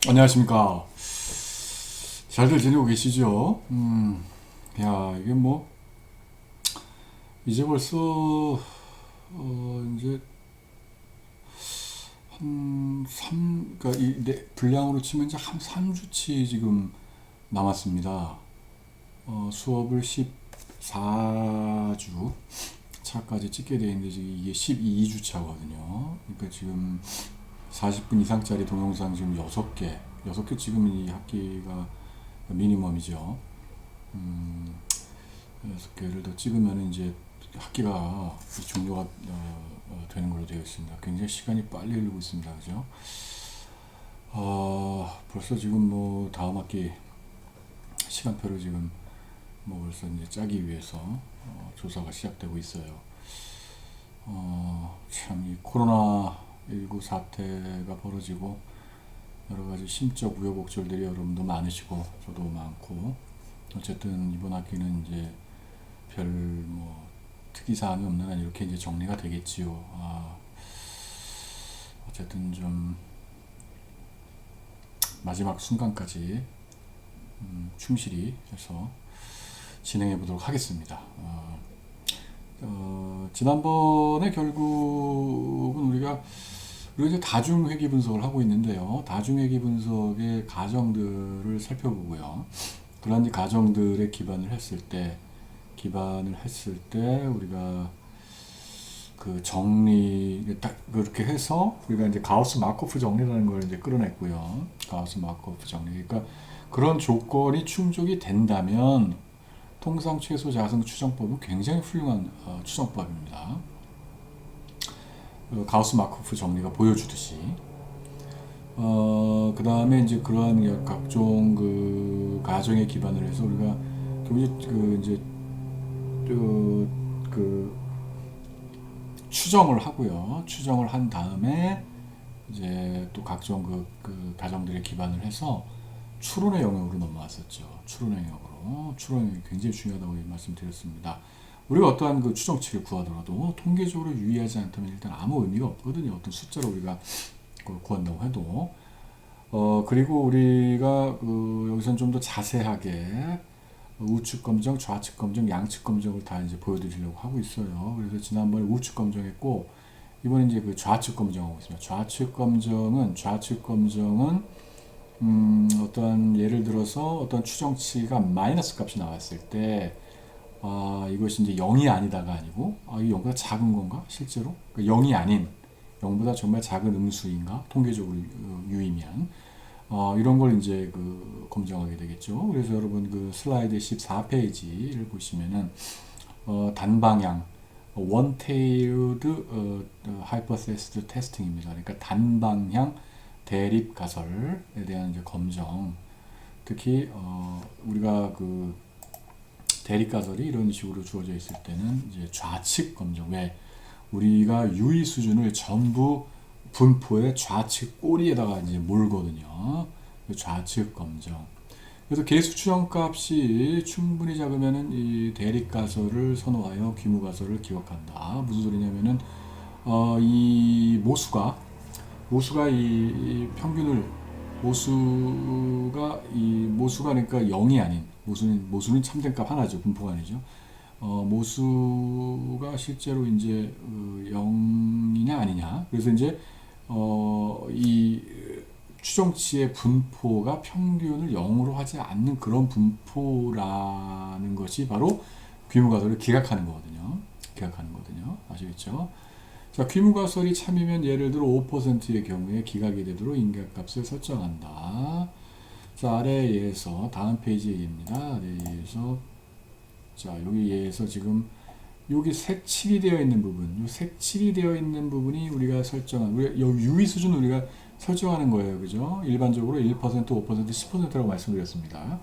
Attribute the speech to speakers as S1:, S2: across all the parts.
S1: 안녕하십니까. 잘들 지내고 계시죠? 야, 이게 뭐, 이제 벌써, 이제, 그니까, 분량으로 치면 이제 한 3주치 지금 남았습니다. 수업을 14주 차까지 찍게 돼 있는데, 지금 이게 12주 차거든요. 그러니까 지금 40분 이상짜리 동영상 지금 6개 지금 이 학기가 미니멈이죠. 음, 6개를 더 찍으면 이제 학기가 종료가 되는 걸로 되어 있습니다. 굉장히 시간이 빨리 흐르고 있습니다. 그죠? 벌써 지금 뭐 다음 학기 시간표를 지금 뭐 벌써 이제 짜기 위해서 조사가 시작되고 있어요. 참 이 코로나19 사태가 벌어지고 여러 가지 심적 우여곡절들이 여러분도 많으시고 저도 많고 어쨌든 이번 학기는 이제 별 뭐 특이 사항이 없는 한 이렇게 이제 정리가 되겠지요. 어쨌든 좀 마지막 순간까지 충실히 해서 진행해 보도록 하겠습니다. 지난번에 결국은 우리가 이제 다중회귀 분석을 하고 있는데요. 다중회귀 분석의 가정들을 살펴보고요. 그런 이제 가정들에 기반을 했을 때 우리가 그 정리 딱 그렇게 해서 우리가 이제 가우스 마코프 정리라는 걸 이제 끌어냈고요. 가우스 마코프 정리. 그러니까 그런 조건이 충족이 된다면 통상 최소 자성 추정법은 굉장히 훌륭한 추정법입니다. 가우스 마코프 정리가 보여주듯이 그 다음에 이제 그러한 각종 그 가정에 기반을 해서 우리가 그 이제 그 추정을 하고요. 추정을 한 다음에 이제 또 각종 그 가정들에 기반을 해서 추론의 영역으로 넘어왔었죠. 추론의 영역으로. 추론이 굉장히 중요하다고 말씀드렸습니다. 우리가 어떠한 그 추정치를 구하더라도 통계적으로 유의하지 않다면 일단 아무 의미가 없거든요. 어떤 숫자로 우리가 구한다고 해도. 그리고 우리가 여기서는 좀 더 자세하게 우측 검정, 좌측 검정, 양측 검정을 다 이제 보여드리려고 하고 있어요. 그래서 지난번에 우측 검정했고, 이번에 이제 그 좌측 검정하고 있습니다. 좌측 검정은 어떠한 예를 들어서 어떤 추정치가 마이너스 값이 나왔을 때, 이것이 이제 0이 아니다가 아니고, 이 0보다 작은 건가? 실제로? 그러니까 0이 아닌, 0보다 정말 작은 음수인가? 통계적으로 유의미한. 이런 걸 이제 검증하게 되겠죠. 그래서 여러분 그 슬라이드 14페이지를 보시면은, 단방향, one-tailed hypothesis testing입니다. 그러니까 단방향 대립 가설에 대한 이제 검정. 특히, 우리가 그 대립 가설이 이런 식으로 주어져 있을 때는 이제 좌측 검정. 왜? 우리가 유의 수준을 전부 분포의 좌측 꼬리에다가 이제 몰거든요. 좌측 검정. 그래서 계수 추정 값이 충분히 작으면은 이 대립 가설을 선호하여 귀무 가설을 기억한다. 무슨 소리냐면은 이 모수가 이 평균을 모수가 그러니까 0이 아닌 모수는 참된 값 하나죠. 분포가 아니죠. 모수가 실제로 이제 0이냐 아니냐. 그래서 이제 이 추정치의 분포가 평균을 0으로 하지 않는 그런 분포라는 것이 바로 귀무가설을 기각하는 거거든요. 아시겠죠? 자, 귀무가설이 참이면 예를 들어 5%의 경우에 기각이 되도록 인각값을 설정한다. 자, 아래에서 다음 페이지 얘기입니다. 아래에서 자, 여기에서 지금 여기 색칠이 되어 있는 부분, 색칠이 되어 있는 부분이 우리가 유의 수준 우리가 설정하는 거예요. 그죠? 일반적으로 1%, 5%, 10%라고 말씀드렸습니다.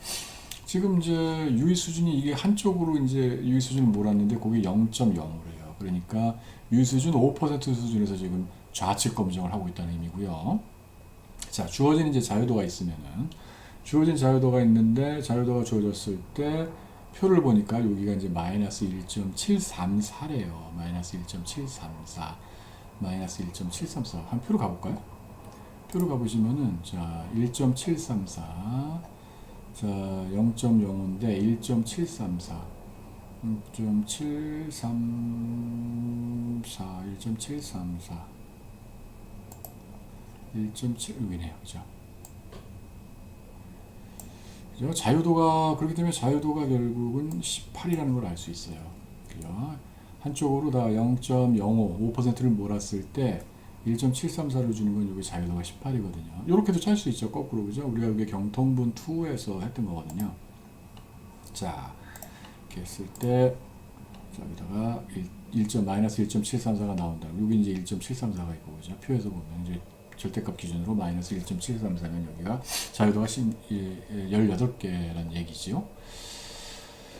S1: 지금 이제 유의 수준이 이게 한쪽으로 이제 유의 수준을 몰았는데 그게 0.0으로요. 그러니까 유의 수준 5% 수준에서 지금 좌측 검증을 하고 있다는 의미고요. 자, 주어진 이제 자유도가 있는데 자유도가 주어졌을 때 표를 보니까 여기가 이제 마이너스 1.734래요. 마이너스 1.734. 한 표로 가볼까요? 학교로 가보시면은, 자, 1.734. 자, 0.05인데 1.734. 1.734, 1.734, 1.7, 여기네요. 그죠? 그죠? 자유도가, 그렇기 때문에 자유도가 결국은 18이라는 걸 알 수 있어요. 그죠? 한쪽으로 다 0.05, 5%를 몰았을 때 1.734를 주는 건 여기 자유도가 18이거든요. 이렇게도 짤 수 있죠. 거꾸로. 그죠? 우리가 여기 경통분 2에서 했던 거거든요. 자, 이렇게 했을 때, 자, 여기다가 1.-1.734가 나온다. 여기 이제 1.734가 있고, 그죠? 표에서 보면 이제 절대값 기준으로 마이너스 1.734면 여기가 자유도가 18개란 얘기지요.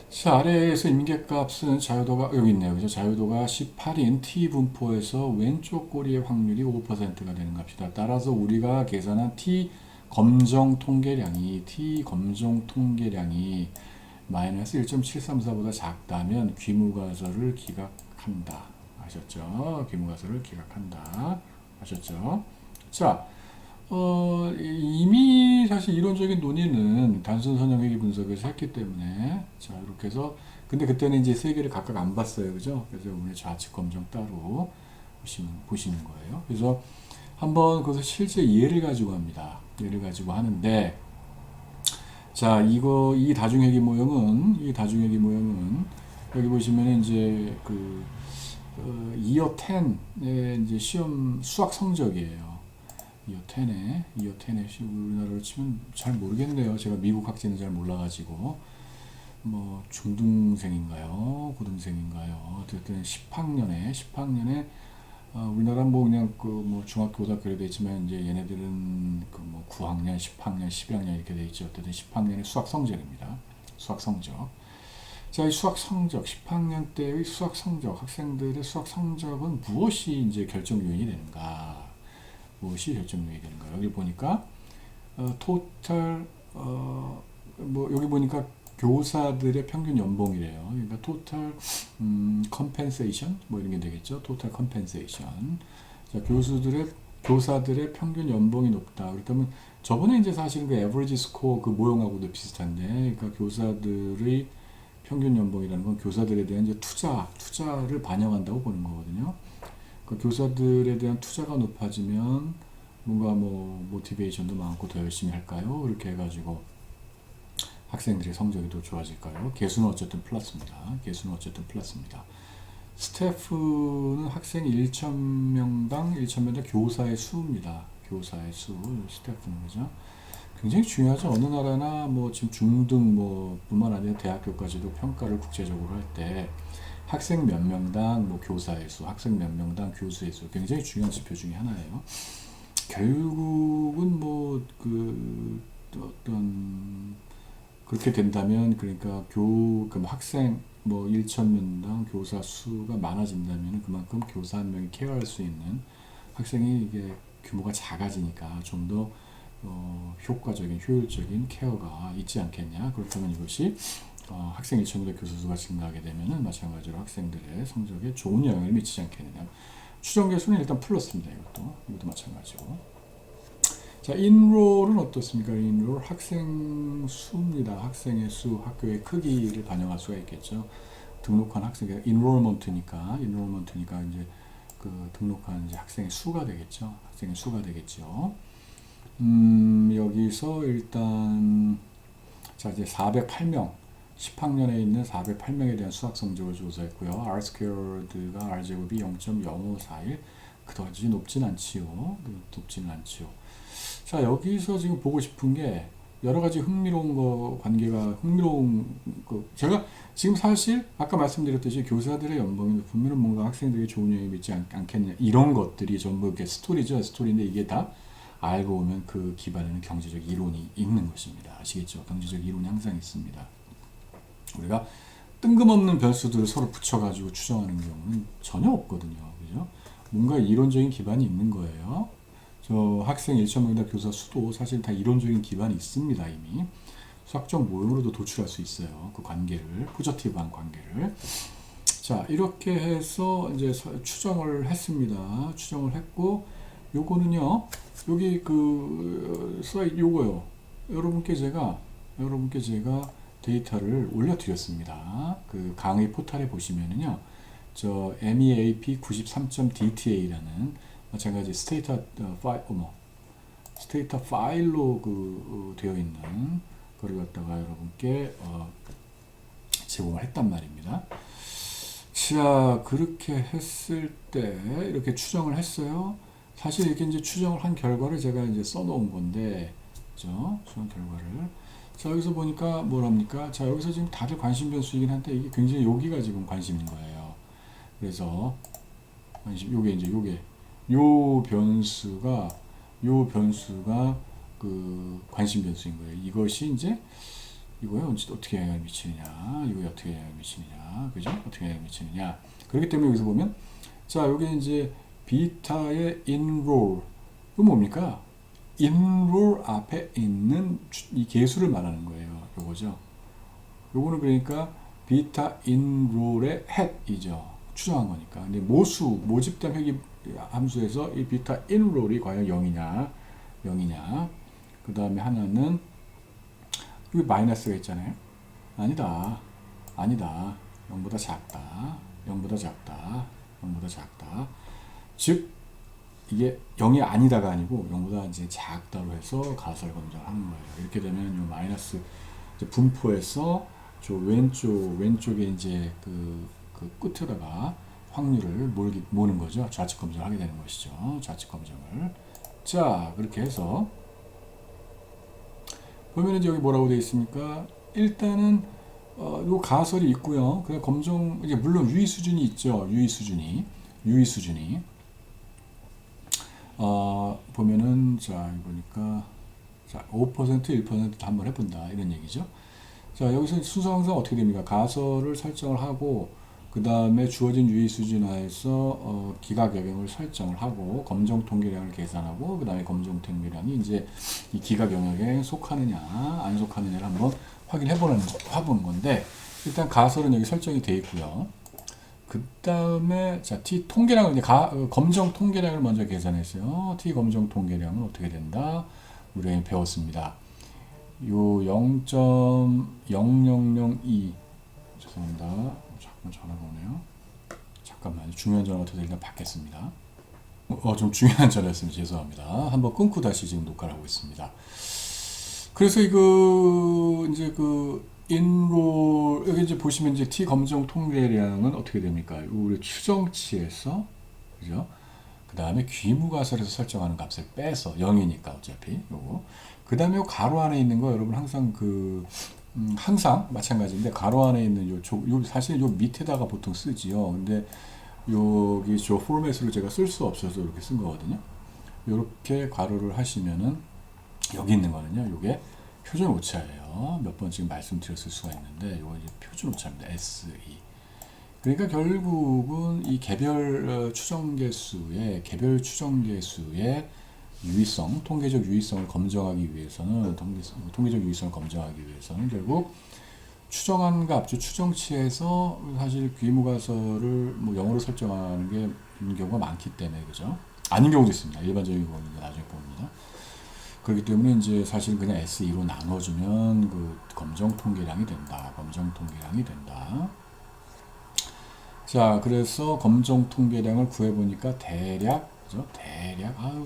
S1: 자, 아래에서 임계값은 자유도가 여기 있네요. 그죠? 자유도가 18인 t 분포에서 왼쪽 꼬리의 확률이 5%가 되는 값이다. 따라서 우리가 계산한 t 검정 통계량이 마이너스 1.734보다 작다면 귀무가설을 기각한다. 아셨죠? 귀무가설을 기각한다. 아셨죠? 자, 이미 사실 이론적인 논의는 단순 선형회귀 분석에서 했기 때문에, 자, 이렇게 해서, 근데 그때는 이제 세 개를 각각 안 봤어요. 그죠? 그래서 오늘 좌측 검정 따로 보시는 거예요. 그래서 한번 그것을 실제 예를 가지고 합니다. 예를 가지고 하는데, 자, 이 다중회귀 모형은, 여기 보시면 이제 이어 10의 이제 시험 수학 성적이에요. 이어 10에 우리나라로 치면 잘 모르겠네요. 제가 미국 학생은 잘 몰라가지고. 뭐, 중등생인가요? 고등생인가요? 어쨌든 10학년에, 우리나라 뭐 그냥 뭐 중학교, 고등학교로 되어 있지만 이제 얘네들은 뭐 9학년, 10학년, 11학년 이렇게 되어 있죠. 어쨌든 10학년의 수학 성적입니다. 수학 성적. 자, 이 수학 성적, 10학년 때의 수학 성적, 학생들의 수학 성적은 무엇이 이제 결정 요인이 되는가? 여기 보니까, 토탈, 뭐, 여기 보니까 교사들의 평균 연봉이래요. 그러니까 토탈, 컴펜세이션? 뭐 이런 게 되겠죠. 토탈 컴펜세이션. 자, 교사들의 평균 연봉이 높다. 그렇다면, 저번에 이제 사실은 그 에버리지 스코어 그 모형하고도 비슷한데, 그러니까 교사들의 평균 연봉이라는 건 교사들에 대한 이제 투자를 반영한다고 보는 거거든요. 그 교사들에 대한 투자가 높아지면 뭔가 뭐 모티베이션도 많고 더 열심히 할까요? 그렇게 해가지고 학생들의 성적이 더 좋아질까요? 개수는 어쨌든 플러스입니다. 스태프는 학생 1,000명당 교사의 수입니다. 교사의 수, 스태프는 그죠? 굉장히 중요하죠. 어느 나라나 뭐 지금 중등 뭐 뿐만 아니라 대학교까지도 평가를 국제적으로 할 때 학생 몇 명당 뭐 교사의 수, 학생 몇 명당 교수의 수 굉장히 중요한 지표 중에 하나예요. 결국은 뭐 어떤 그렇게 된다면 그러니까 학생 뭐 1,000명당 교사 수가 많아진다면 그만큼 교사 한 명이 케어할 수 있는 학생이 이게 규모가 작아지니까 좀 더 효과적인 효율적인 케어가 있지 않겠냐. 그렇다면 이것이 학생 1,000명의 교사 수가 증가하게 되면은 마찬가지로 학생들의 성적에 좋은 영향을 미치지 않겠느냐. 추정 개수는 일단 플러스입니다. 이것도 마찬가지고. 자, 인롤은 어떻습니까? 인롤 학생 수입니다. 학생의 수, 학교의 크기를 반영할 수가 있겠죠. 등록한 학생의 인롤먼트니까 이제 등록한 이제 학생의 수가 되겠죠. 여기서 일단 자 이제 408명 10학년에 있는 408명에 대한 수학 성적을 조사했고요. R 스퀘어드가 R제곱이 0.0541 그다지 높진 않지요. 자, 여기서 지금 보고 싶은 게 여러 가지 제가 지금 사실 아까 말씀드렸듯이 교사들의 연봉이 높으면 뭔가 학생들에게 좋은 영향이 있지 않겠냐 이런 것들이 전부 이렇게 스토리인데 이게 다 알고 보면 그 기반에는 경제적 이론이 있는 것입니다. 아시겠죠? 경제적 이론이 항상 있습니다. 우리가 뜬금없는 변수들을 서로 붙여가지고 추정하는 경우는 전혀 없거든요. 그죠? 뭔가 이론적인 기반이 있는 거예요. 저 학생 1,000명당 교사 수도 사실 다 이론적인 기반이 있습니다. 이미 수학적 모형으로도 도출할 수 있어요. 그 관계를, 포저티브한 관계를. 자, 이렇게 해서 이제 추정을 했습니다. 추정을 했고 요거는요, 여기 그 사이트 요거요. 여러분께 제가 데이터를 올려드렸습니다. 그 강의 포탈에 보시면은요, 저 MEAP 93.DTA라는 마찬가지 스테이터 파일로 되어 있는 거를 갖다가 여러분께 제공을 했단 말입니다. 자, 그렇게 했을 때 이렇게 추정을 했어요. 사실 이렇게 이제 추정을 한 결과를 제가 이제 써놓은 건데, 그죠? 추정 결과를. 자, 여기서 보니까 뭐랍니까? 자, 여기서 지금 다들 관심 변수이긴 한데 이게 굉장히 여기가 지금 관심인 거예요. 그래서 요게 이제 요 변수가 그 관심 변수인 거예요. 이것이 이제 이거에 어떻게 영향을 미치느냐, 이거에 어떻게 영향을 미치느냐, 그죠? 어떻게 영향을 미치느냐. 그렇기 때문에 여기서 보면, 자, 여기 이제 비타의 enroll, 이거 뭡니까? enroll 앞에 있는 이 개수를 말하는 거예요. 요거죠. 요거는 그러니까 비타 enroll의 head이죠. 추정한 거니까. 근데 모집단 회귀 함수에서 이 비타 enroll이 과연 0이냐, 그 다음에 하나는 여기 마이너스가 있잖아요. 아니다. 0보다 작다. 즉 이게 0이 아니다가 아니고 0보다 이제 작다로 해서 가설 검증을 하는 거예요. 이렇게 되면 이 마이너스 이제 분포에서 저 왼쪽에 이제 그 끝에다가 확률을 모는 거죠. 좌측 검증을 하게 되는 것이죠. 좌측 검증을. 자, 그렇게 해서 보면 이제 여기 뭐라고 되어 있습니까? 일단은 요 가설이 있고요. 그냥 검정 이제 물론 유의 수준이 있죠. 유의 수준이 보면은 자 보니까 자 5% 1% 한번 해본다 이런 얘기죠. 자, 여기서 순서 항상 어떻게 됩니까? 가설을 설정을 하고 그 다음에 주어진 유의 수준 하에서 기각 영역을 설정을 하고 검정 통계량을 계산하고 그 다음에 검정 통계량이 이제 이 기각 영역에 속하느냐 안 속하느냐를 한번 확인해보는 건데, 일단 가설은 여기 설정이 되어 있고요. 그 다음에 자 T 통계량을 이제 검정 통계량을 먼저 계산했어요. T 검정 통계량은 어떻게 된다? 우리가 배웠습니다. 요 0.0002 죄송합니다. 잠깐 전화가 오네요. 잠깐만요. 중요한 전화 같아서 일단 받겠습니다. 좀 중요한 전화였으면 죄송합니다. 한번 끊고 다시 지금 녹화를 하고 있습니다. 그래서 이거 이제 enroll 여기 이제 보시면 이제 T 검정 통계량은 어떻게 됩니까? 우리 추정치에서 그죠? 그 다음에 귀무가설에서 설정하는 값을 빼서 0이니까 어차피 요거. 그 다음에 요 가로 안에 있는 거 여러분 항상 항상 마찬가지인데 가로 안에 있는 요 사실 요 밑에다가 보통 쓰지요. 근데 여기 저 포맷으로 제가 쓸 수 없어서 이렇게 쓴 거거든요. 이렇게 가로를 하시면은 여기 있는 거는요. 요게 표준 오차예요. 몇 번 지금 말씀드렸을 수가 있는데 요거 이제 표준 오차입니다. SE. 그러니까 결국은 이 개별 추정 개수의 유의성, 통계적 유의성을 검증하기 위해서는 통계적 유의성을 검증하기 위해서는 결국 추정한 값, 추정치에서 사실 귀무가설을 뭐 0으로 설정하는 게 있는 경우가 많기 때문에 그죠? 아닌 경우도 있습니다. 일반적인 경우는 나중에 봅니다. 그렇기 때문에 이제 사실 그냥 SE로 나눠주면 그 검정 통계량이 된다. 자, 그래서 검정 통계량을 구해보니까 대략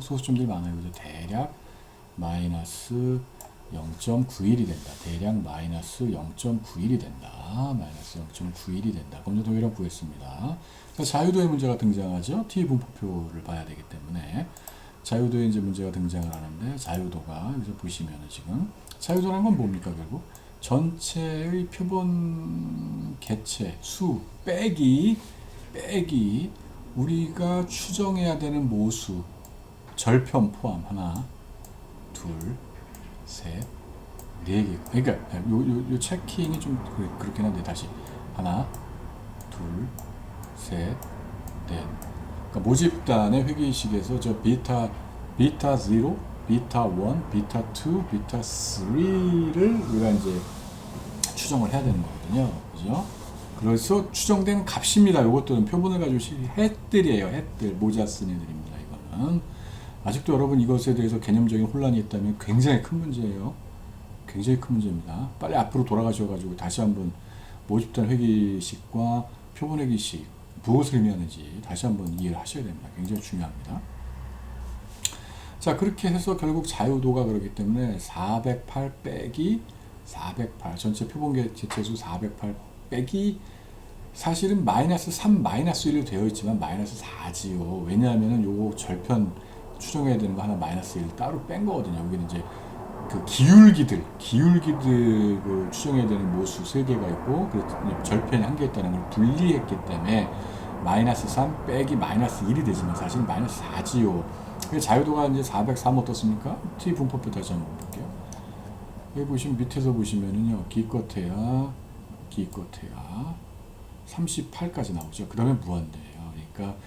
S1: 소수점들이 많아요. 그죠? 대략 마이너스 0.91이 된다. 검정 통계량 구했습니다. 자, 자유도의 문제가 등장하죠. T 분포표를 봐야 되기 때문에 자유도의 이제 문제가 등장을 하는데, 자유도가 여기서 보시면은 지금 자유도라는 건 뭡니까? 결국 전체의 표본 개체 수 빼기 우리가 추정해야 되는 모수 절편 포함 하나, 둘, 셋, 네 개. 그러니까 요 체킹이 좀 그렇긴 한데 다시 하나, 둘, 셋, 넷. 그러니까 모집단의 회계식에서 저 비타 0, 비타 1, 비타 2, 비타 3를 우리가 이제 추정을 해야 되는 거거든요. 그죠? 그래서 추정된 값입니다. 이것들은 표본을 가지고 햇들이에요. 햇들. 모자 쓴 애들입니다. 이거는. 아직도 여러분 이것에 대해서 개념적인 혼란이 있다면 굉장히 큰 문제예요. 굉장히 큰 문제입니다. 빨리 앞으로 돌아가셔가지고 다시 한번 모집단 회계식과 표본 회계식 무엇을 의미하는지 다시 한번 이해를 하셔야 됩니다. 굉장히 중요합니다. 자, 그렇게 해서 결국 자유도가 그렇기 때문에 408 빼기 408 전체 표본 개체수 408 빼기 사실은 마이너스 3 마이너스 1로 되어 있지만 마이너스 4지요. 왜냐하면 요거 절편 추정해야 되는 거 하나 마이너스 1 따로 뺀 거거든요. 여기는 이제 그 기울기들 그 추정해야 되는 모수 3개가 있고 절편이 1개 있다는 걸 분리했기 때문에 마이너스 3 빼기 마이너스 1이 되지만 사실 마이너스 4지요. 자유도가 이제 403 어떻습니까? T 분포표 다시 한번 볼게요. 여기 보시면 밑에서 보시면은요, 기껏해야 38까지 나오죠. 그 다음에 무한대예요. 그러니까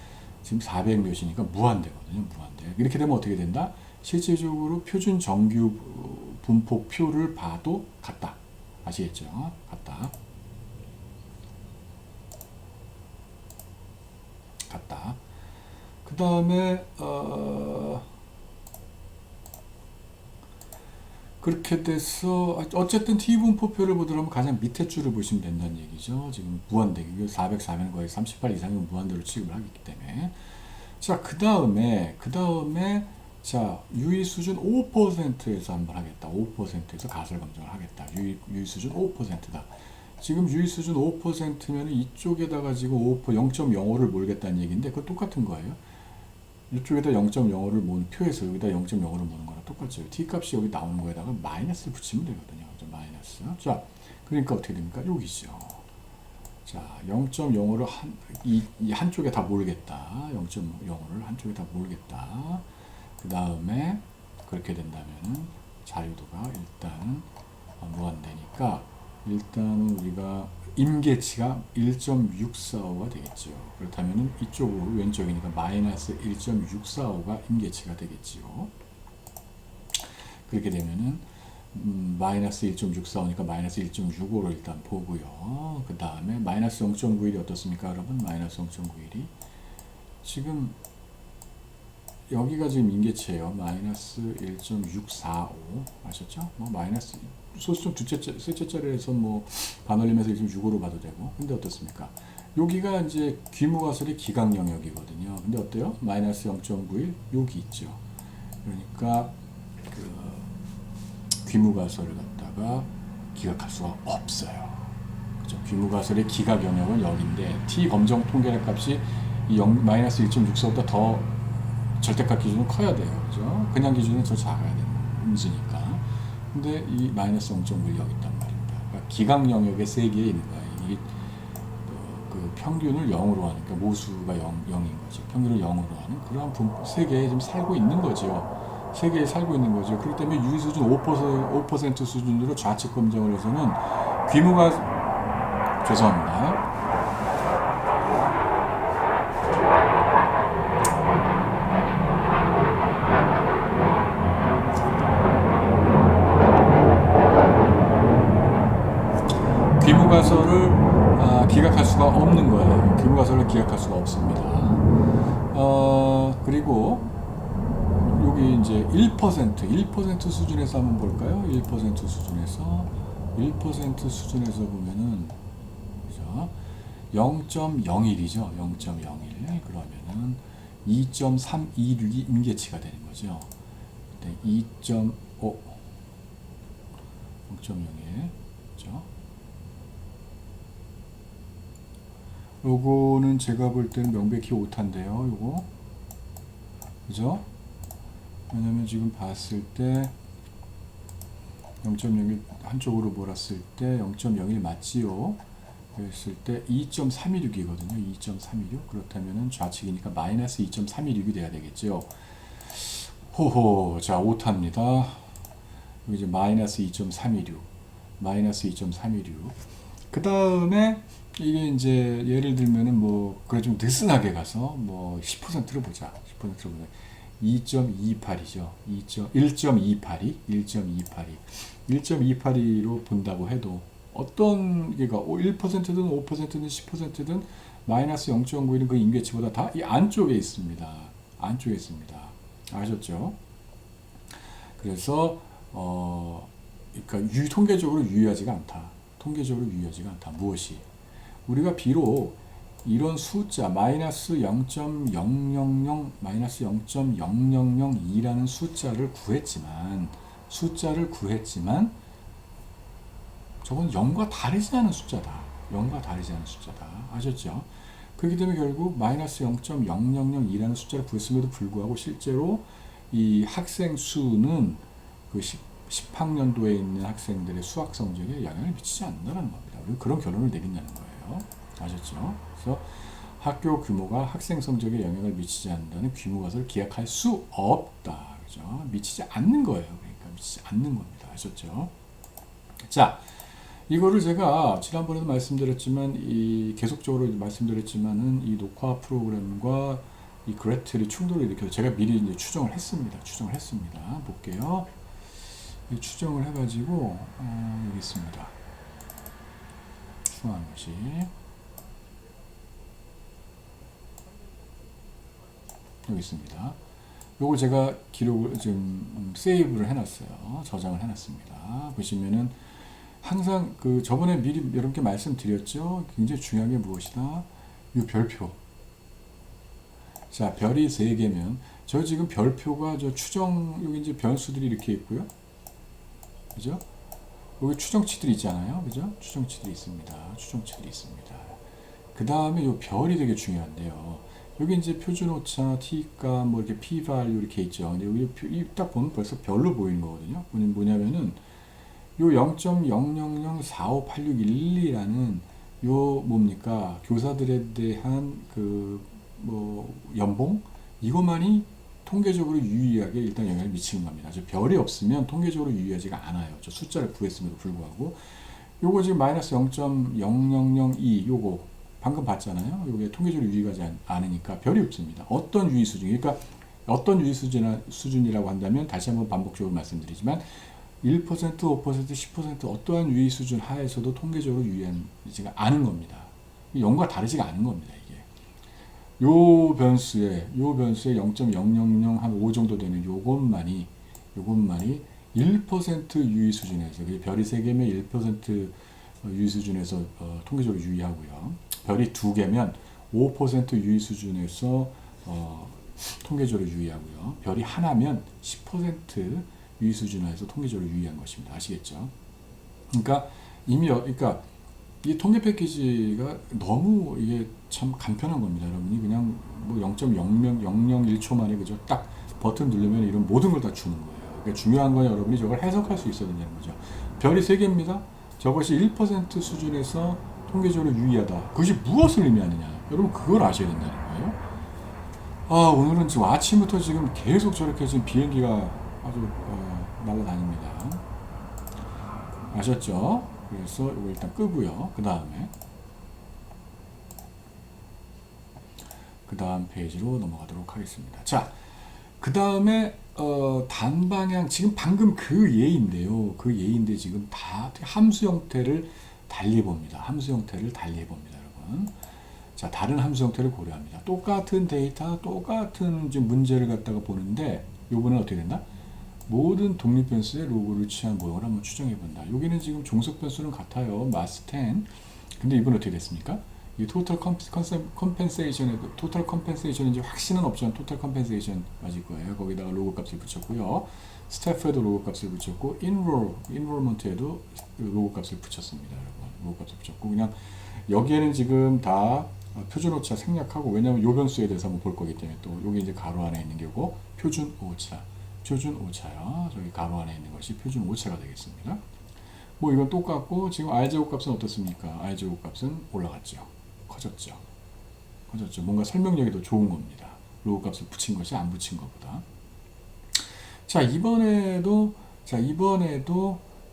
S1: 지금 400 몇이니까 무한대거든요. 무한대. 이렇게 되면 어떻게 된다? 실제적으로 표준 정규 분포표를 봐도 같다. 아시겠죠? 같다. 그 다음에 그렇게 돼서 어쨌든 T분포표를 보더라면 가장 밑에 줄을 보시면 된다는 얘기죠. 지금 무한대 404면 거의 38 이상이면 무한대로 취급을 하기 때문에. 자, 그 다음에 자, 유의 수준 5%에서 한번 하겠다. 5%에서 가설 검정을 하겠다. 유의 수준 5%다. 지금 유의 수준 5%면 이쪽에다가 지금 0.05를 몰겠다는 얘기인데 그거 똑같은 거예요. 이쪽에다 0.05를 모는 표에서 여기다 0.05를 모는 거랑 똑같죠. t 값이 여기 나오는 거에다가 마이너스를 붙이면 되거든요. 마이너스. 자, 그러니까 어떻게 됩니까? 여기죠. 자, 0.05를 이 한쪽에 다 모르겠다. 0.05를 한쪽에 다 모르겠다. 그 다음에 그렇게 된다면 자유도가 일단 무한대니까 일단 우리가 임계치가 1.645가 되겠죠. 그렇다면 이쪽으로 왼쪽이니까 마이너스 1.645가 임계치가 되겠지요. 그렇게 되면은 마이너스 1.645니까 마이너스 1.65로 일단 보고요. 그 다음에 마이너스 0.91이 어떻습니까, 여러분? 마이너스 0.91이 지금 여기가 지금 임계치예요. 마이너스 1.645 아셨죠? 뭐 마이너스 소수점 셋째 자리에서 뭐 반올림해서 1.65로 봐도 되고. 근데 어떻습니까? 여기가 이제 귀무가설의 기각 영역이거든요. 근데 어때요? 마이너스 0.91 여기 있죠. 그러니까 그 귀무가설을 갖다가 기각할 수가 없어요. 그죠? 귀무가설의 기각 영역은 여기인데 t 검정 통계력 값이 이 마이너스 1.64보다 더 절대값 기준은 커야 돼요. 그죠? 그냥 기준은 더 작아야 되는 문제니까. 근데 이 마이너스 0.1 여기 있단 말입니다. 그러니까 기각 영역의 세계에 있는 거예요. 이 그 평균을 0으로 하니까 모수가 0인 거죠. 평균을 0으로 하는 그러한 세계에 지금 살고 있는 거죠. 세계에 살고 있는 거죠. 그렇기 때문에 유의 수준 5% 수준으로 좌측 검정을 해서는 귀무가 죄송합니다. 귀무가설을 기각할 수가 없는 거예요. 귀무가설을 기각할 수가 없습니다. 그리고 여기 이제 1% 수준에서 한번 볼까요? 1% 수준에서 보면은 그죠? 0.01이죠. 0.01 그러면은 2.326이 임계치가 되는 거죠. 2.5 0.01 그죠? 요거는 제가 볼 때는 명백히 오타인데요. 요거 그죠? 왜냐면 지금 봤을 때 0.01 한쪽으로 몰았을 때 0.01 맞지요? 그랬을 때 2.326이거든요. 2.326 그렇다면은 좌측이니까 마이너스 2.326이 돼야 되겠죠. 호호, 자 오타입니다. 여기 이제 마이너스 2.326 그 다음에 이게 이제 예를 들면은 뭐 그래 좀 느슨하게 가서 뭐 10%로 보자. 2.28이죠. 1.28로 본다고 해도 어떤 게가 1%든 5%든 10%든 마이너스 0.9는 그 임계치보다 다 이 안쪽에 있습니다. 안쪽에 있습니다. 아셨죠? 그래서 그러니까 통계적으로 유의하지가 않다. 통계적으로 유의하지가 않다. 무엇이? 우리가 비록 이런 숫자 마이너스 0.000 마이너스 0.0002라는 숫자를 구했지만 저건 0과 다르지 않은 숫자다. 0과 다르지 않은 숫자다. 아셨죠? 그렇기 때문에 결국 마이너스 0.0002라는 숫자를 구했음에도 불구하고 실제로 이 학생 수는 그 10학년도에 있는 학생들의 수학 성적에 영향을 미치지 않는다는 겁니다. 그리고 그런 결론을 내린다는 거예요. 아셨죠? 그래서 학교 규모가 학생 성적에 영향을 미치지 않는다는 규모가설을 기약할 수 없다. 그죠? 미치지 않는 거예요. 그러니까 미치지 않는 겁니다. 아셨죠? 자, 이거를 제가 지난번에도 말씀드렸지만 계속적으로 말씀드렸지만은 이 녹화 프로그램과 이 그래틀이 충돌을 일으켜서 제가 미리 이제 추정을 했습니다. 볼게요. 추정을 해가지고 여기 있습니다. 추가한 것이 여기 있습니다. 요걸 제가 기록을 지금 세이브를 해놨어요. 저장을 해놨습니다. 보시면은 항상 그 저번에 미리 여러분께 말씀드렸죠. 굉장히 중요한 게 무엇이다? 이 별표. 자, 별이 3개면 저 지금 별표가 저 추정 여기 이제 변수들이 이렇게 있고요. 그죠? 여기 추정치들이 있잖아요. 그죠? 추정치들이 있습니다. 그 다음에 요 별이 되게 중요한데요. 여기 이제 표준 오차, t값, 뭐 이렇게 p-value 이렇게 있죠. 근데 여기 딱 보면 벌써 별로 보이는 거거든요. 뭐냐면은 요 0.000458612라는 요 뭡니까? 교사들에 대한 그 뭐 연봉 이것만이 통계적으로 유의하게 일단 영향을 미치는 겁니다. 저 별이 없으면 통계적으로 유의하지가 않아요. 저 숫자를 구했음에도 불구하고 요거 지금 마이너스 0.0002 요거 방금 봤잖아요. 요게 통계적으로 유의하지 않으니까 별이 없습니다. 어떤 유의 수준, 그러니까 어떤 유의 수준이라고 한다면 다시 한번 반복적으로 말씀드리지만 1%, 5%, 10% 어떠한 유의 수준 하에서도 통계적으로 유의하지가 않은 겁니다. 0과 다르지가 않은 겁니다. 이게 요 변수에 0.000 한 5 정도 되는 요것만이 1% 유의 수준에서 별이 3개면 1% 유의 수준에서 통계적으로 유의하고요. 별이 2개면 5% 유의 수준에서 통계적으로 유의하고요. 별이 하나면 10% 유의 수준에서 통계적으로 유의한 것입니다. 아시겠죠? 그러니까 그러니까 이 통계 패키지가 너무 이게 참 간편한 겁니다. 여러분이 그냥 뭐 0.001초 만에 그죠? 딱 버튼 누르면 이런 모든 걸 다 주는 거예요. 그러니까 중요한 건 여러분이 저걸 해석할 수 있어야 된다는 거죠. 별이 3개입니다. 저것이 1% 수준에서 통계적으로 유의하다. 그것이 무엇을 의미하느냐? 여러분 그걸 아셔야 된다는 거예요. 오늘은 지금 아침부터 지금 계속 저렇게 지금 비행기가 아주 날아다닙니다. 아셨죠? 그래서 이거 일단 끄고요. 그 다음 페이지로 넘어가도록 하겠습니다. 자, 그 다음에 단방향 지금 방금 그 예인데요. 그 예인데 지금 다 함수 형태를 달리 봅니다. 여러분. 자, 다른 함수 형태를 고려합니다. 똑같은 데이터, 똑같은 지금 문제를 갖다가 보는데 요번엔 어떻게 된다? 모든 독립 변수의 로그를 취한 모형을 한번 추정해 본다. 여기는 지금 종속 변수는 같아요. 마스 10. 근데 이번 어떻게 됐습니까? 이 토탈 컴펜세이션에도 토탈 컴펜세이션인지 확신은 없지만 토탈 컴펜세이션 맞을 거예요. 거기다가 로그 값을 붙였고요. 스태프에도 로그 값을 붙였고 인롤먼트에도 로그 값을 붙였습니다. 여러분. 로그 값을 붙였고 그냥 여기에는 지금 다 표준 오차 생략하고 왜냐하면 요 변수에 대해서 한번 볼 거기 때문에 또 여기 이제 가로 안에 있는 게고 표준 오차요. 저기 가로 안에 있는 것이 표준 오차가 되겠습니다. 뭐 이건 똑같고 지금 R제곱 값은 어떻습니까? R제곱 값은 올라갔죠. 커졌죠. 뭔가 설명력이 더 좋은 겁니다. 로그 값을 붙인 것이 안 붙인 것보다. 자, 이번에도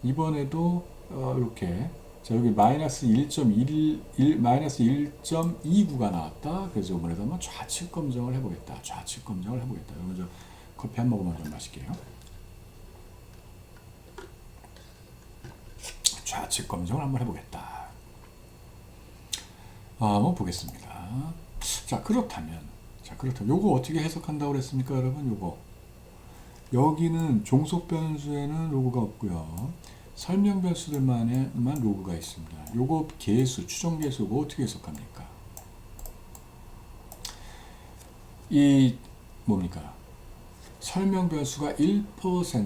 S1: 이렇게 자, 여기 마이너스 1.29가 나왔다. 그래서 이번에도 한번 좌측 검정을 해보겠다. 여러분 저 커피 한 모금만 좀 마실게요. 좌측 검정을 한번 해보겠다. 한번 보겠습니다. 자, 그렇다면 요거 어떻게 해석한다고 그랬습니까, 여러분? 요거 여기는 종속 변수에는 로그가 없고요. 설명 변수들만에만 로그가 있습니다. 요거 계수, 추정 계수가 어떻게 해석합니까? 이 뭡니까? 설명 변수가 1%,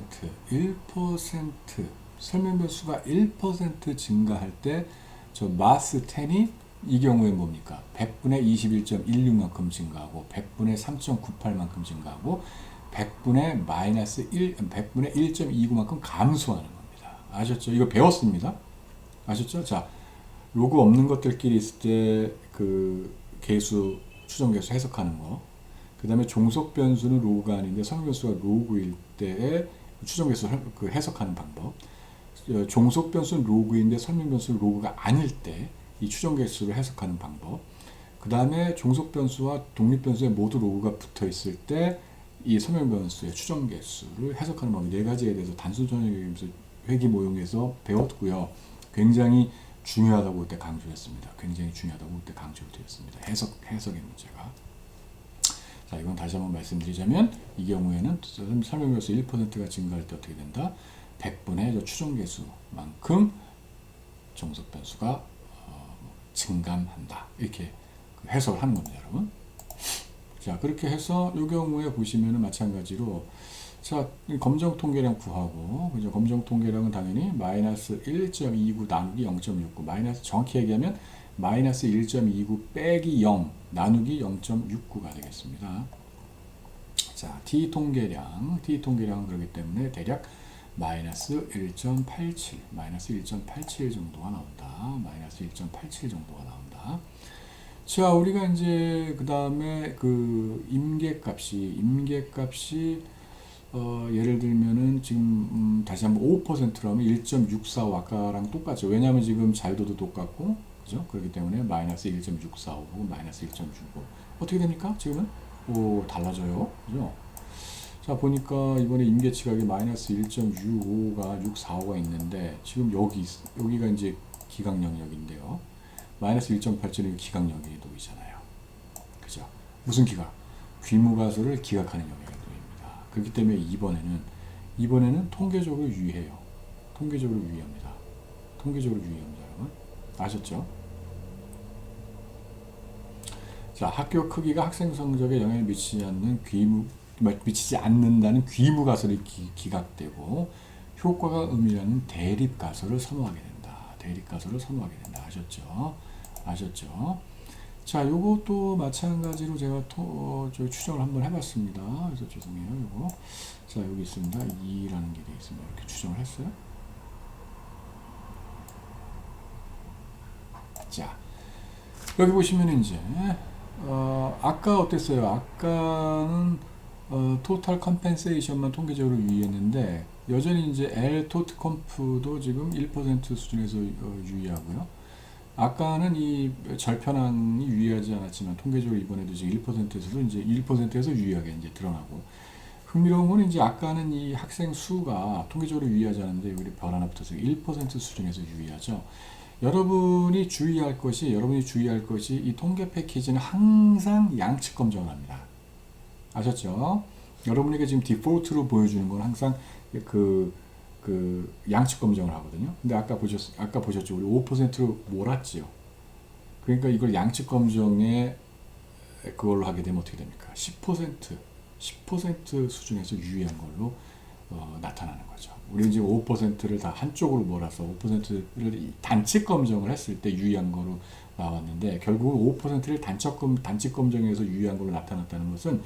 S1: 설명 변수가 1% 증가할 때 저 마스 10이 이 경우에 뭡니까? 100분의 21.16만큼 증가하고 100분의 3.98만큼 증가하고 100분의 마이너스 100분의 1.29만큼 감소하는 겁니다. 아셨죠? 이거 배웠습니다. 아셨죠? 자, 로그 없는 것들끼리 있을 때 그 계수, 추정 계수 해석하는 거. 그 다음에 종속 변수는 로그가 아닌데 설명 변수가 로그일 때의 추정 계수 그 해석하는 방법. 종속 변수는 로그인데 설명 변수는 로그가 아닐 때 이 추정 계수를 해석하는 방법. 그 다음에 종속 변수와 독립 변수에 모두 로그가 붙어 있을 때 이 설명 변수의 추정 계수를 해석하는 방법. 네 가지에 대해서 단순 전형 회기 모형에서 배웠고요. 굉장히 중요하다고 그때 강조했습니다. 굉장히 중요하다고 그때 강조드렸습니다. 해석의 문제가. 자, 이건 다시 한번 말씀드리자면 이 경우에는 설명 변수 1%가 증가할 때 어떻게 된다? 100분의 추정 계수만큼 종속 변수가 증감한다. 이렇게 해석을 하는 겁니다, 여러분. 자, 그렇게 해서 이 경우에 보시면은 마찬가지로 자, 검정 통계량 구하고 그죠? 검정 통계량은 당연히 마이너스 1.29 나누기 0.69 마이너스 정확히 얘기하면 마이너스 1.29 빼기 0 나누기 0.69가 되겠습니다. 자, T 통계량은 그렇기 때문에 대략 마이너스 1.87 정도가 나온다. 마이너스 1.87 정도가 나온다. 자, 우리가 이제 그 다음에 그 임계값이 예를 들면은 지금 다시 한번 5%라면 1.645 아까랑 똑같죠. 왜냐하면 지금 자유도도 똑같고 그죠? 그렇기 때문에 마이너스 1.645 마이너스 1.65 어떻게 됩니까? 지금은 달라져요. 그죠? 자, 보니까 이번에 임계치각이 마이너스 1.65가 645가 있는데 지금 여기가 이제 기각 영역인데요. 마이너스 1.87은 기각 영역이잖아요. 그죠? 무슨 기각? 귀무가설을 기각하는 영역입니다. 그렇기 때문에 이번에는 통계적으로 유의해요. 통계적으로 유의합니다. 여러분. 아셨죠? 자, 학교 크기가 학생 성적에 영향을 미치지 않는다는 귀무가설이 기각되고 효과가 의미하는 대립가설을 선호하게 된다. 아셨죠? 자, 요것도 마찬가지로 제가 추정을 한번 해봤습니다. 그래서 죄송해요, 요거. 자, 여기 있습니다. 2라는 게 되어 있습니다. 이렇게 추정을 했어요. 자, 여기 보시면 이제 아까 어땠어요? 아까는 토탈 컴펜세이션만 통계적으로 유의했는데 여전히 이제 L 토트 컴프도 지금 1% 수준에서 유의하고요. 아까는 이 절편항이 유의하지 않았지만 통계적으로 이번에도 지금 1%에서도 이제 1%에서 유의하게 이제 드러나고 흥미로운 건 이제 아까는 이 학생 수가 통계적으로 유의하지 않았는데 여기 별 하나 붙어서 1% 수준에서 유의하죠. 여러분이 주의할 것이 이 통계 패키지는 항상 양측 검정을 합니다. 아셨죠? 여러분에게 지금 디폴트로 보여주는 건 항상 그 양측 검정을 하거든요. 근데 아까 보셨죠? 우리 5%로 몰았지요. 그러니까 이걸 양측 검정에 그걸로 하게 되면 어떻게 됩니까? 10% 수준에서 유의한 걸로 나타나는 거죠. 우리는 지금 5%를 다 한쪽으로 몰아서 5%를 단측 검정을 했을 때 유의한 거로 나왔는데 결국 5%를 단측 검정에서 유의한 걸로 나타났다는 것은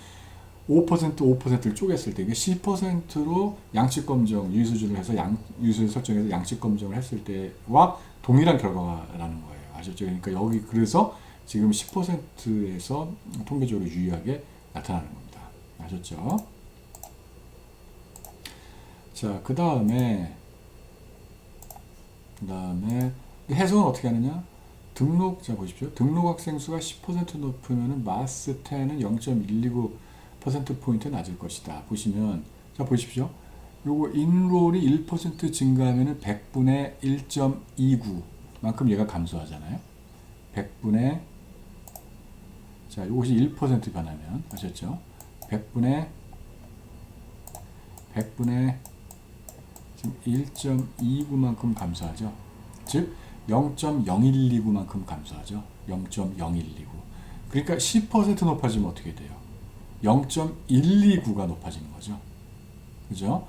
S1: 5%를 쪼갰을 때, 10%로 양측 검정, 유의 수준을 해서 유의 설정해서 양측 검정을 했을 때와 동일한 결과라는 거예요. 아셨죠? 그러니까 여기 그래서 지금 10%에서 통계적으로 유의하게 나타나는 겁니다. 아셨죠? 자, 그 다음에 해석은 어떻게 하느냐? 자, 보십시오. 등록 학생 수가 10% 높으면 마스 10은 0.129%포인트 낮을 것이다. 자, 보십시오. 요거 인롤이 1% 증가하면 100분의 1.29만큼 얘가 감소하잖아요. 100분의 자, 이것이 1% 변하면 아셨죠? 100분의 100분의 지금 1.29만큼 감소하죠. 즉 0.0129만큼 감소하죠. 0.0129. 그러니까 10% 높아지면 어떻게 돼요? 0.129가 높아지는 거죠. 그죠?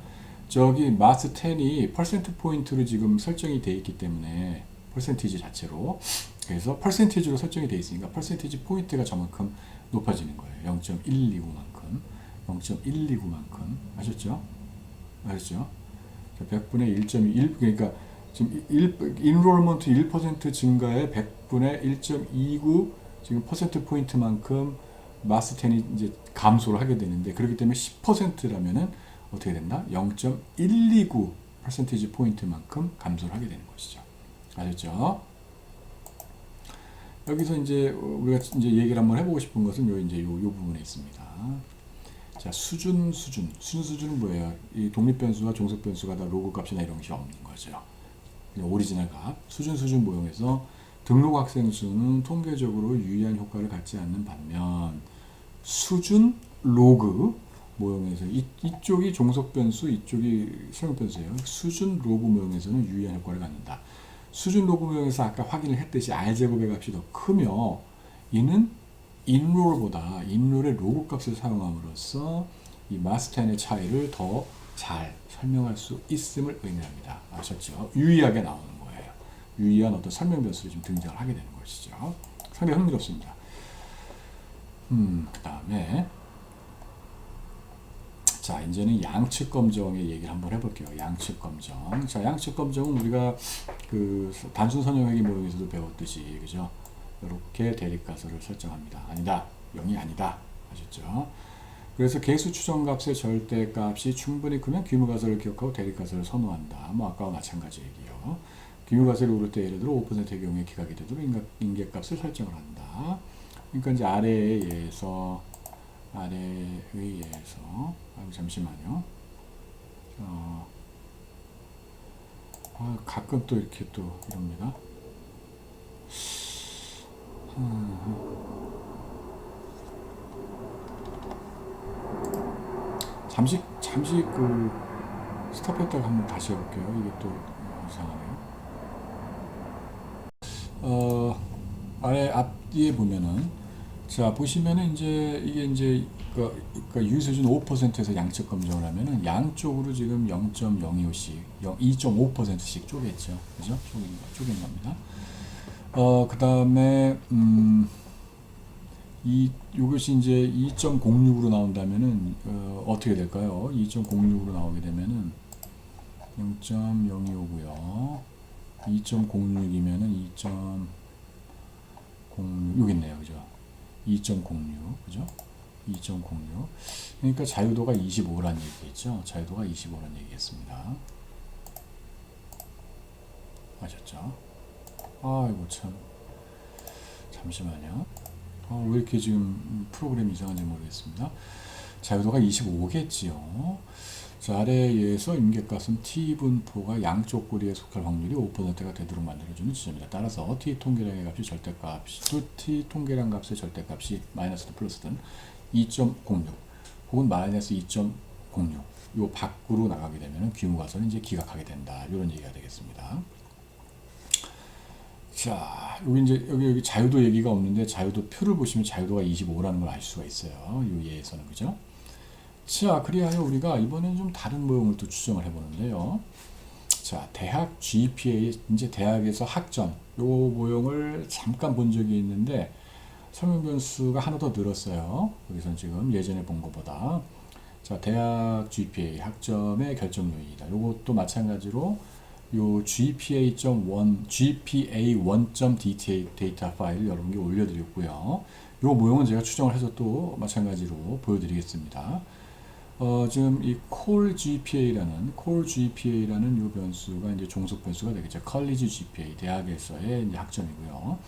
S1: 저기 마스 10이 퍼센트 포인트로 지금 설정이 돼 있기 때문에 퍼센티지 자체로 그래서 퍼센티지로 설정이 돼 있으니까 퍼센티지 포인트가 저만큼 높아지는 거예요. 0.129만큼 0.129만큼 아셨죠? 아셨죠? 100분의 1.1 그러니까 지금 인롤먼트 1% 증가에 100분의 1.29 지금 퍼센트 포인트만큼 마스 10이 이제 감소를 하게 되는데 그렇기 때문에 10%라면은 어떻게 된다? 0.129 퍼센티지 포인트만큼 감소를 하게 되는 것이죠. 아셨죠? 여기서 이제 우리가 이제 얘기를 한번 해보고 싶은 것은 요 부분에 있습니다. 자, 수준은 뭐예요? 이 독립 변수와 종속 변수가 다 로그 값이나 이런 것이 없는 거죠. 오리지널 값. 수준 모형에서 등록 학생 수는 통계적으로 유의한 효과를 갖지 않는 반면 수준 로그 모형에서 이쪽이 종속 변수, 이쪽이 설명 변수예요. 수준 로그 모형에서는 유의한 효과를 갖는다. 수준 로그 모형에서 아까 확인을 했듯이 R제곱의 값이 더 크며 이는 인롤보다 인롤의 로그 값을 사용함으로써 이 마스10의 차이를 더 잘 설명할 수 있음을 의미합니다. 아셨죠? 유의하게 나오는 거예요. 유의한 어떤 설명 변수를 좀 등장을 하게 되는 것이죠. 상당히 흥미롭습니다. 그 다음에 자, 이제는 양측 검정의 얘기를 한번 해볼게요. 양측 검정. 자, 양측 검정은 우리가 그 단순 선형회귀 모형에서도 배웠듯이, 그죠? 이렇게 대립가설을 설정합니다. 아니다. 0이 아니다. 아셨죠? 그래서 개수 추정값의 절대값이 충분히 크면 규모가설을 기억하고 대립가설을 선호한다. 뭐 아까와 마찬가지 얘기요. 규모가설이 오를 때 예를 들어 5%의 경우에 기각이 되도록 인계값을 설정을 한다. 그러니까 이제 아래에 의해서 잠시만요. 가끔 또 이렇게 또 이럽니다. 잠시 그 스톱했다가 한번 다시 해볼게요. 이게 또 이상하네요. 아래 앞뒤에 보면은 자 보시면은 이제 이게 이제 그러니까 유수준 5%에서 양측 검정을 하면은 양쪽으로 지금 0.025씩 2.5%씩 쪼갰죠. 그죠? 쪼갠 겁니다. 그 다음에 이것이 이제 2.06으로 나온다면은 어떻게 될까요? 2.06으로 나오게 되면은 0.025고요. 2.06이면은 2.06 여기 있네요, 그죠? 2.06, 그죠? 2.06. 그러니까 자유도가 25란 얘기겠죠? 자유도가 25란 얘기겠습니다. 아셨죠? 아이고 참. 잠시만요. 왜 이렇게 지금 프로그램이 이상한지 모르겠습니다. 자유도가 25겠지요. 자, 아래에서 임계값은 t분포가 양쪽 고리에 속할 확률이 5%가 되도록 만들어주는 지점이다. 따라서 t 통계량의 값이 절대값이 t 통계량 값의 절대값이 마이너스든 플러스든 2.06 혹은 마이너스 2.06 요 밖으로 나가게 되면 규모가설은 이제 기각하게 된다. 이런 얘기가 되겠습니다. 자, 여기 자유도 얘기가 없는데 자유도 표를 보시면 자유도가 25라는 걸 알 수가 있어요. 이 예에서는 그죠? 자, 그리하여 우리가 이번엔 좀 다른 모형을 또 추정을 해보는데요. 자, 대학 GPA 이제 대학에서 학점 요 모형을 잠깐 본 적이 있는데 설명 변수가 하나 더 늘었어요. 여기선 지금 예전에 본 것보다 자, 대학 GPA 학점의 결정 요인이다. 요것도 마찬가지로 요 GPA 1.dta 데이터 파일을 여러분께 올려드렸고요. 요 모형은 제가 추정을 해서 또 마찬가지로 보여드리겠습니다. 지금 이 core GPA라는 요 변수가 이제 종속 변수가 되겠죠. 컬리지 GPA 대학에서의 이제 학점이고요.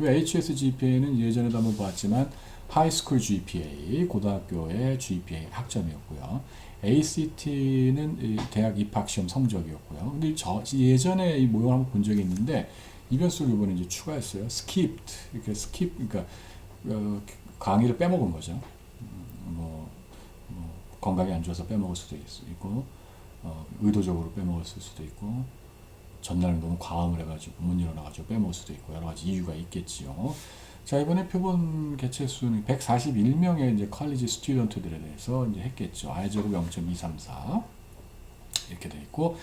S1: 이 HS GPA는 예전에도 한번 봤지만 하이스쿨 GPA 고등학교의 GPA 학점이었고요. ACT는 대학 입학시험 성적이었고요. 근데 예전에 이 모형을 한번 본 적이 있는데 이 변수를 이번에 이제 추가했어요. skipped 이렇게 그러니까 강의를 빼먹은 거죠. 건강이 안 좋아서 빼먹을 수도 있고, 의도적으로 빼먹었을 수도 있고, 전날 너무 과음을 해가지고 못 일어나가지고 빼먹을 수도 있고, 여러 가지 이유가 있겠지요. 자, 이번에 표본 개체 수는 141명의 이제 컬리지 스튜던트들에 대해서 이제 했겠죠. R제곱 0.234 이렇게 돼 있고,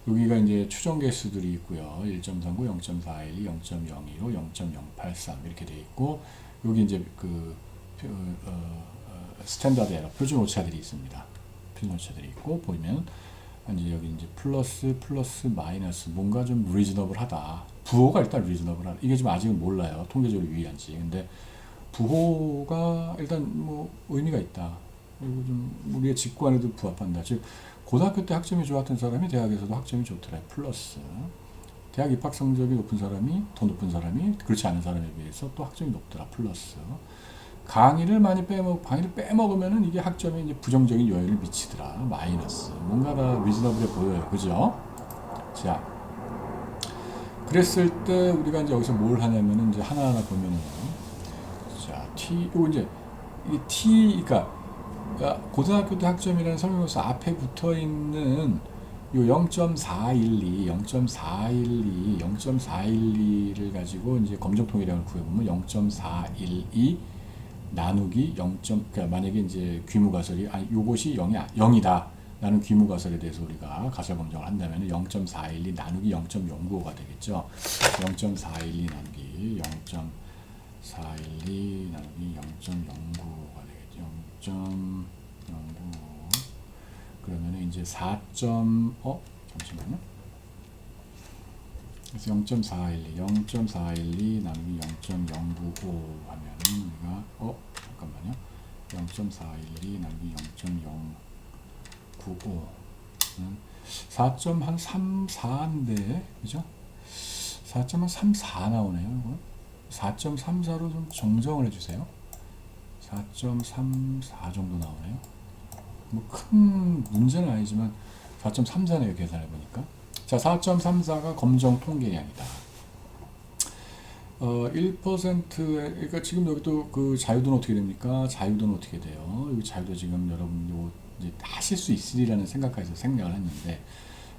S1: 여기가 이제 추정 개수들이 있고요. 1.39, 0.412, 0.015, 0.083 이렇게 돼 있고, 여기 이제 그 스탠다드 에러 표준 오차들이 있습니다. 표준 오차들이 있고, 보면 이제 여기 이제 플러스 마이너스 뭔가 좀 리즈너블하다. 부호가 일단 리즈너블하다. 이게 지금 아직은 몰라요. 통계적으로 유의한지. 근데 부호가 일단 뭐 의미가 있다. 그리고 좀 우리의 직관에도 부합한다. 즉 고등학교 때 학점이 좋았던 사람이 대학에서도 학점이 좋더라. 플러스 대학 입학 성적이 높은 사람이 더 높은 사람이 그렇지 않은 사람에 비해서 또 학점이 높더라. 플러스 강의를 빼먹으면은 이게 학점에 이제 부정적인 영향을 미치더라. 마이너스. 뭔가 다 리즈너블해 보여요. 그죠? 자, 그랬을 때 우리가 이제 여기서 뭘 하냐면은 이제 하나하나 보면은, 자, 요거 이제, 이게 그러니까 고등학교 때 학점이라는 설명서 앞에 붙어 있는 요 0.412를 가지고 이제 검정 통일량을 구해보면 0.412 나누기 0. 그러니까 만약에 이제 귀무가설이 요것이 0이다 라는 귀무가설에 대해서 우리가 가설 검정을 한다면 0.412 나누기 0.095가 되겠죠. 0.412 나누기 0.412 나누기 0.095가 되겠죠. 0.095 그러면 이제 4. 잠시만요. 그래서 0.412 나누기 0.095 하면은 우리가 잠깐만요. 0.412 나누기 0.095는 4.34인데 그죠? 4.34 나오네요. 4.34로 좀 정정을 해주세요. 4.34 정도 나오네요. 뭐 큰 문제는 아니지만 4.34네요. 계산해 보니까. 자, 4.34가 검정 통계량이다. 1%, 그러니까 지금 여기 또 그 자유도는 어떻게 됩니까? 자유도는 어떻게 돼요? 여기 자유도 지금 여러분 요 이제 하실 수 있으리라는 생각해서 생각을 했는데,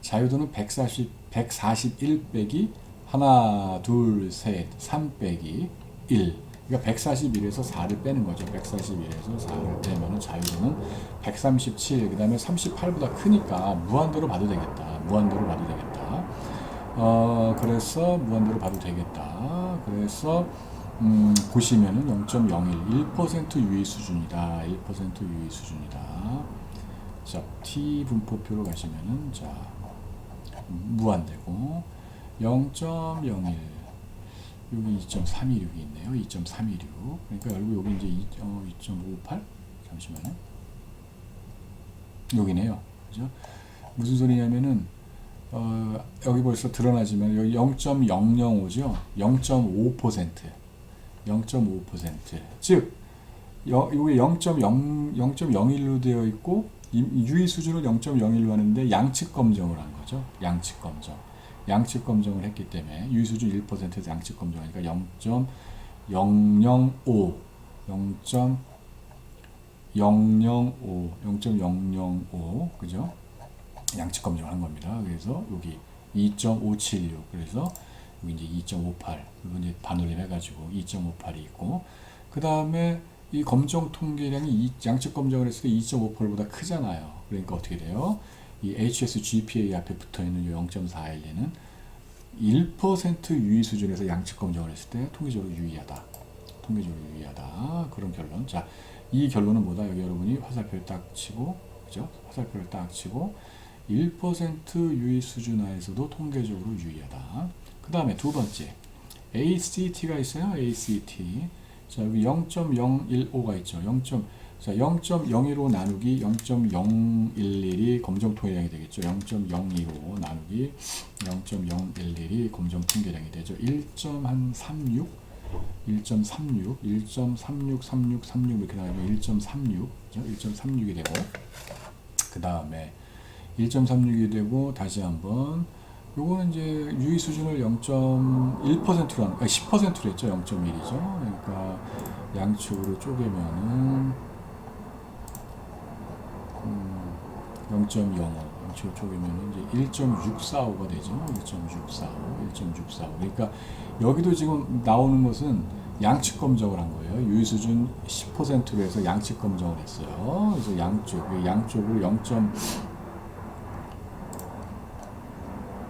S1: 자유도는 141 빼기 하나, 둘, 셋, 3 빼기 1. 그러니까 141에서 4를 빼는 거죠. 141에서 4를 빼면은 자유도는 137, 그 다음에 38보다 크니까 무한대로 봐도 되겠다. 무한대로 봐도 되겠다. 그래서 무한대로 봐도 되겠다. 그래서 보시면은 0.01, 1% 유의 수준이다. 1% 유의 수준이다. 자, T 분포표로 가시면은 자, 무한대고 0.01 여기 2.326이 있네요. 2.326. 그러니까 여기 이제 2.58? 잠시만요. 여기네요. 그죠? 무슨 소리냐면은 여기 벌써 드러나지만 여기 0.005죠. 0.5%. 0.5%. 즉 여기 0.01로 되어 있고 유의 수준을 0.01로 하는데 양측 검정을 한 거죠. 양측 검정. 양측 검정을 했기 때문에 유의 수준 1%에서 양측 검정하니까 0.005 그죠? 양측 검정을 한 겁니다. 그래서 여기 2.576 그래서 여기 이제 2.58 그리고 이제 반올림 해가지고 2.58이 있고, 그 다음에 이 검정 통계량이 양측 검정을 했을 때 2.58보다 크잖아요. 그러니까 어떻게 돼요? 이 HSGPA 앞에 붙어있는 0.412는 1% 유의 수준에서 양측 검정을 했을 때 통계적으로 유의하다. 통계적으로 유의하다. 그런 결론. 자, 이 결론은 뭐다? 여기 여러분이 화살표를 딱 치고, 그죠? 화살표를 딱 치고, 1% 유의 수준 하에서도 통계적으로 유의하다. 그 다음에 두 번째, ACT가 있어요. ACT. 자, 여기 0.015가 있죠. 0.015 나누기 0.011이 검정 통계량이 되겠죠. 0.015 나누기 0.011이 검정 통계량이 되죠. 1.36 이렇게 나오면 1.36 1.36이 되고, 그 다음에 1.36이 되고 다시 한번 요거는 이제 유의 수준을 0.1%로 10%로 했죠. 0.1이죠. 그러니까 양측으로 쪼개면은 0.05 쪽이면 이제 1.645가 되죠. 1.645. 그러니까 여기도 지금 나오는 것은 양측 검정을 한 거예요. 유의 수준 10%로 해서 양측 검정을 했어요. 그래서 양쪽으로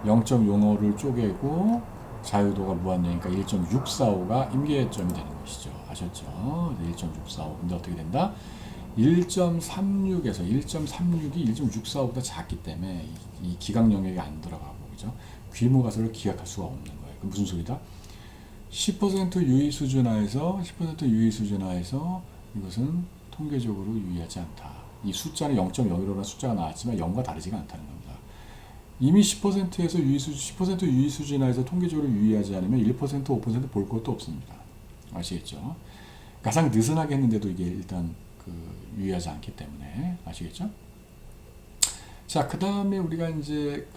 S1: 0.05를 쪼개고 자유도가 무한대니까 1.645가 임계점이 되는 것이죠. 아셨죠? 1.645. 근데 어떻게 된다? 1.36에서 1.36이 1.645보다 작기 때문에 이 기각 영역에 안 들어가고, 그죠? 귀무 가설을 기각할 수가 없는 거예요. 그 무슨 소리다? 10% 유의 수준 하에서 이것은 통계적으로 유의하지 않다. 이 숫자는 0.01이라는 숫자가 나왔지만 0과 다르지가 않다는 겁니다. 이미 10%에서 유의 수준 하에서 통계적으로 유의하지 않으면 1%, 5% 볼 것도 없습니다. 아시겠죠? 가장 느슨하게 했는데도 이게 일단 유의하지 않기 때문에 아시겠죠? 자, 그 다음에 우리가 이제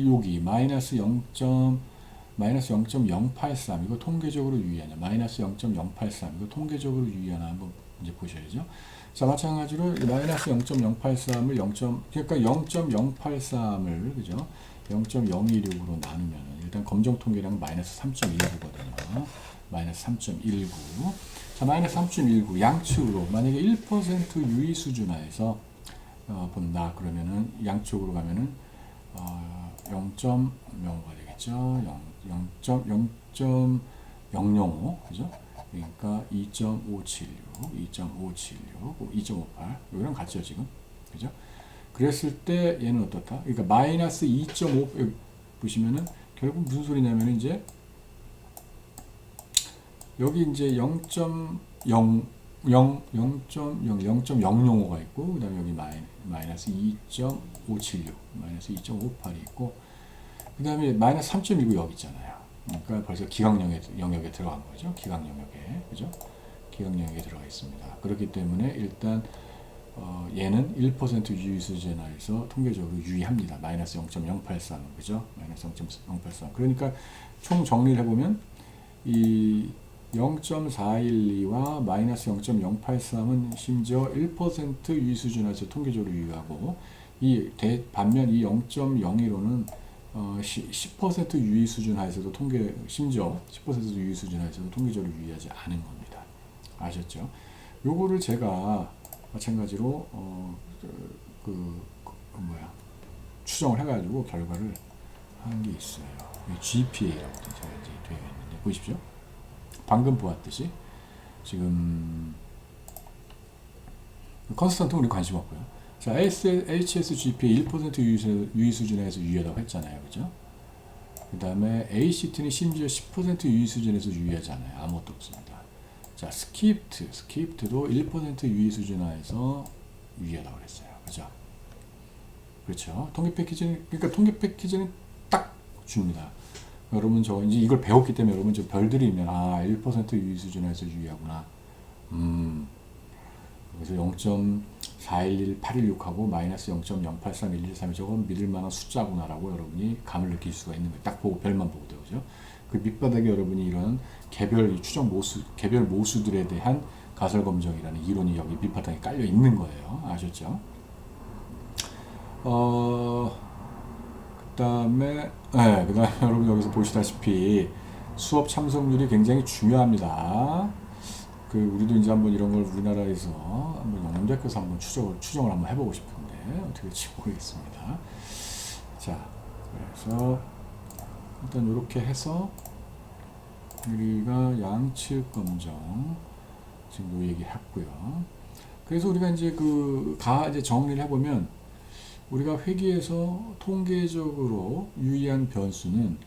S1: 여기 마이너스 0.083 이거 통계적으로 유의하냐, 마이너스 0.083 이거 통계적으로 유의하나 한번 이제 보셔야죠. 자, 마찬가지로 마이너스 0.083을 그러니까 0.083을 그죠? 0.016으로 나누면 일단 검정 통계량은 마이너스 3.19거든요. 마이너스 3.19. 자, 마이너스 3.19 양측으로 만약에 1% 유의 수준 하에서 본다 그러면은 양쪽으로 가면은 0.05가 되겠죠. 0.005 그죠? 그러니까 2.576, 2.58 이거랑 같죠 지금, 그죠? 그랬을 때 얘는 어떻다? 그러니까 마이너스 2.5 보시면은 결국 무슨 소리냐면 이제 여기 이제 0.005가 있고, 그 다음에 여기 마이너스 2.576, 마이너스 2.58이 있고, 그 다음에 마이너스 3.29 여기 있잖아요. 그러니까 벌써 기각 영역에 들어간 거죠. 기각 영역에, 그죠? 기각 영역에 들어가 있습니다. 그렇기 때문에 일단 얘는 1% 유의 수준하에서 통계적으로 유의합니다. 마이너스 0.083, 그죠? 마이너스 0.083. 그러니까 총 정리를 해보면 이 0.412와 마이너스 0.083은 심지어 1% 유의 수준에서 통계적으로 유의하고, 반면 이 0.01호는 10% 유의 수준 하에서도 심지어 10% 유의 수준 하에서도 통계적으로 유의하지 않은 겁니다. 아셨죠? 요거를 제가 마찬가지로 추정을 해가지고 결과를 한 게 있어요. GPA라고 제가 이제 되어 있는데 보십시오. 방금 보았듯이 지금 컨스턴트 우리 관심 없고요. 자, HSGPA 1% 유의 수준에서 유의하다고 했잖아요, 그죠? 그 다음에 ACT는 심지어 10% 유의 수준에서 유의하지 않아요. 아무것도 없습니다. 자, 스킵트도 1% 유의 수준에서 유의하다고 그랬어요, 그죠? 그렇죠. 통계 패키지는 딱 줍니다. 여러분 이제 이걸 배웠기 때문에 여러분 저 별들이면 1% 유의 수준에서 유의하구나. 그래서 0.411816하고 마이너스 0.083113이 저건 믿을 만한 숫자구나라고 여러분이 감을 느낄 수가 있는 거예요. 딱 보고 별만 보고 되죠. 그 밑바닥에 여러분이 이런 개별 모수들에 대한 가설 검정이라는 이론이 여기 밑바닥에 깔려 있는 거예요. 아셨죠? 그다음에 여러분 여기서 보시다시피 수업 참석률이 굉장히 중요합니다. 우리도 이제 한번 이런 걸 우리나라에서 한번 영남대학교에서 한번 추정을 한번 해보고 싶은데 어떻게 될지 모르겠습니다. 자, 그래서 일단 이렇게 해서 우리가 양측 검정 지금 요 얘기 했고요. 그래서 우리가 이제 이제 정리를 해보면 우리가 회계에서 통계적으로 유의한 변수는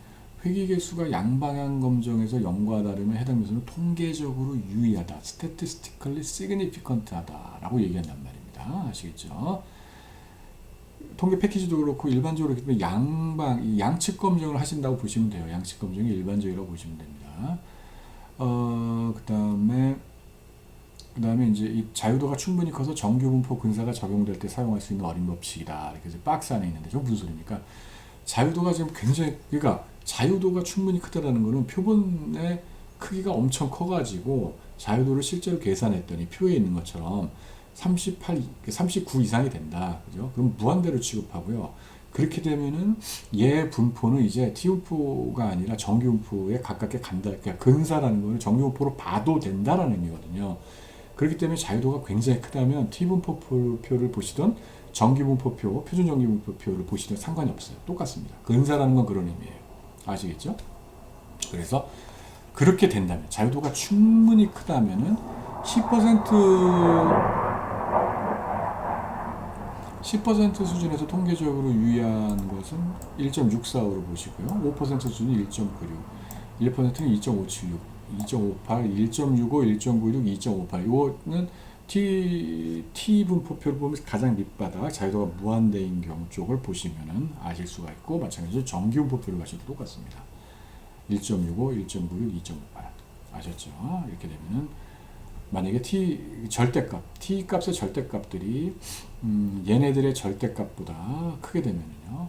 S1: 회계 개수가 양방향 검정에서 0과 다르면 해당 변수는 통계적으로 유의하다, statistically significant 하다라고 얘기한단 말입니다. 아시겠죠? 통계 패키지도 그렇고 일반적으로 그렇기 때문에 양측 검정을 하신다고 보시면 돼요. 양측 검정이 일반적이라고 보시면 됩니다. 그다음에 이제 이 자유도가 충분히 커서 정규 분포 근사가 적용될 때 사용할 수 있는 어린 법칙이다. 이렇게 해서 박스 안에 있는데 저 무슨 소리입니까? 자유도가 지금 그러니까 자유도가 충분히 크다라는 거는 표본의 크기가 엄청 커가지고 자유도를 실제로 계산했더니 표에 있는 것처럼 39 이상이 된다. 그죠? 그럼 무한대로 취급하고요. 그렇게 되면은 얘 분포는 이제 T 분포가 아니라 정기 분포에 가깝게 간다. 그러니까 근사라는 거는 정기 분포로 봐도 된다라는 의미거든요. 그렇기 때문에 자유도가 굉장히 크다면 T 분포표를 보시던 정기 분포표, 표준 정기 분포표를 보시던 상관이 없어요. 똑같습니다. 근사라는 건 그런 의미예요. 아시겠죠? 그래서 그렇게 된다면 자유도가 충분히 크다면은 10% 수준에서 통계적으로 유의한 것은 1.64로 보시고요. 5% 수준이 1.96, 1%는 2.576, 2.58, 1.65, 1.96, 2.58. 이거는 T 분포표를 보면 가장 밑바닥 자유도가 무한대인 경우 쪽을 보시면은 아실 수가 있고, 마찬가지로 정기 분포표를 가셔도 똑같습니다. 1.65, 1.96, 2.58. 아셨죠? 이렇게 되면은 만약에 T 값의 절대값들이 얘네들의 절대값보다 크게 되면은요,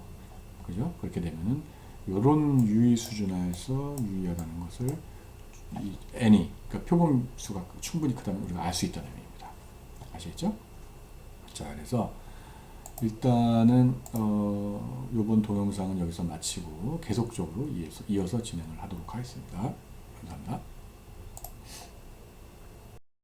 S1: 그죠? 그렇게 되면은 이런 유의 수준에서 유의하다는 것을 n이, 그러니까 표본수가 충분히 크다면 우리가 알 수 있다는 의미입니다. 아시겠죠? 자, 그래서 일단은 이번 동영상은 여기서 마치고 계속적으로 이어서 진행을 하도록 하겠습니다. 감사합니다.